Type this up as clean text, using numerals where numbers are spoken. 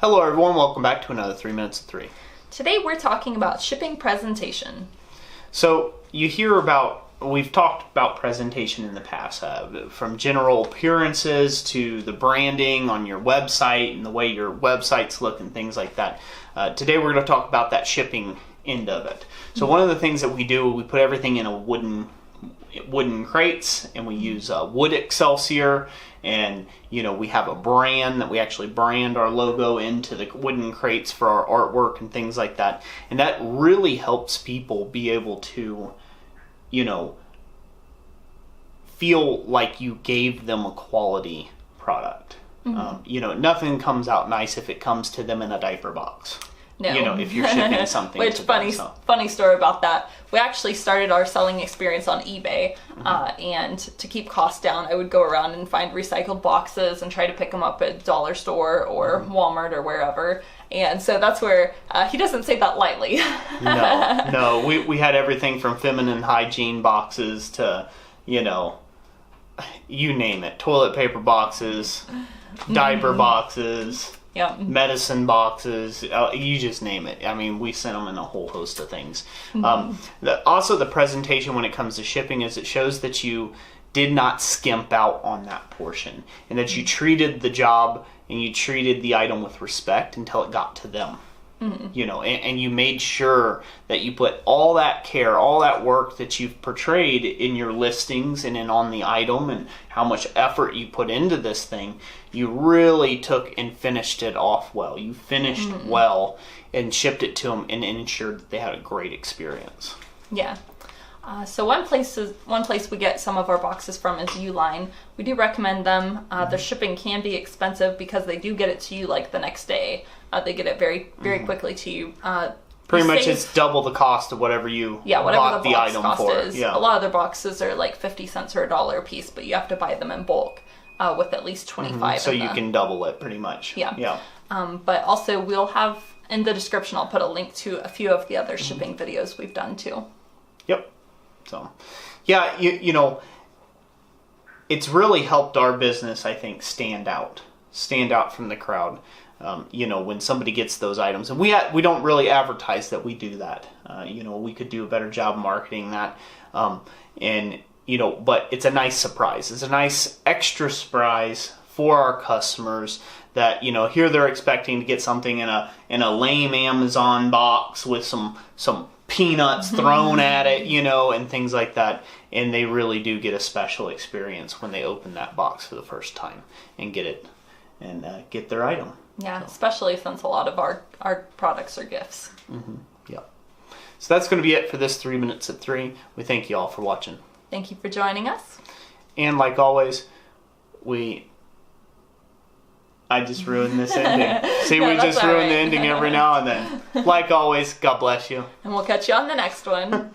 Hello everyone, welcome back to another 3 Minutes of 3. Today we're talking about shipping presentation. So we've talked about presentation in the past, from general appearances to the branding on your website and the way your websites look and things like that. Today we're going to talk about that shipping end of it. So one of the things that we do, we put everything in a wooden crates, and we use wood Excelsior, and we have a brand that we actually brand our logo into the wooden crates for our artwork and things like that. And that really helps people be able to feel like you gave them a quality product. Nothing comes out nice if it comes to them in a diaper box. No. If you're shipping something. Which to funny story about that. We actually started our selling experience on eBay, and to keep costs down, I would go around and find recycled boxes and try to pick them up at dollar store or Walmart or wherever. And so that's where he doesn't say that lightly. No. We had everything from feminine hygiene boxes to, you name it, toilet paper boxes, diaper boxes. Yeah. Medicine boxes, you just name it. I mean, we sent them in a whole host of things. Also, the presentation when it comes to shipping is it shows that you did not skimp out on that portion, and that you treated the job and you treated the item with respect until it got to them. And you made sure that you put all that care, all that work that you've portrayed in your listings and on the item, and how much effort you put into this thing. You really took and finished it off well. You finished well and shipped it to them and ensured that they had a great experience. Yeah. So one place we get some of our boxes from is Uline. We do recommend them. The shipping can be expensive because they do get it to you like the next day. They get it very, very quickly to you. Pretty much it's double the cost of whatever you bought the item for. Is. Yeah. A lot of their boxes are like 50 cents or $1 a piece, but you have to buy them in bulk with at least 25. So you can double it pretty much. Yeah. But also we'll have in the description, I'll put a link to a few of the other shipping videos we've done too. Yep. So, yeah, it's really helped our business, I think, stand out from the crowd. When somebody gets those items, and we don't really advertise that we do that. We could do a better job marketing that, but it's a nice surprise. It's a nice extra surprise for our customers that here they're expecting to get something in a lame Amazon box with some peanuts thrown at it, and things like that. And they really do get a special experience when they open that box for the first time and get it and get their item. Yeah, especially since a lot of our products are gifts. Yeah. So that's going to be it for this 3 Minutes at 3. We thank you all for watching. Thank you for joining us. And like always, I just ruined this ending. See, we just ruin the ending every now and then. Like always, God bless you. And we'll catch you on the next one.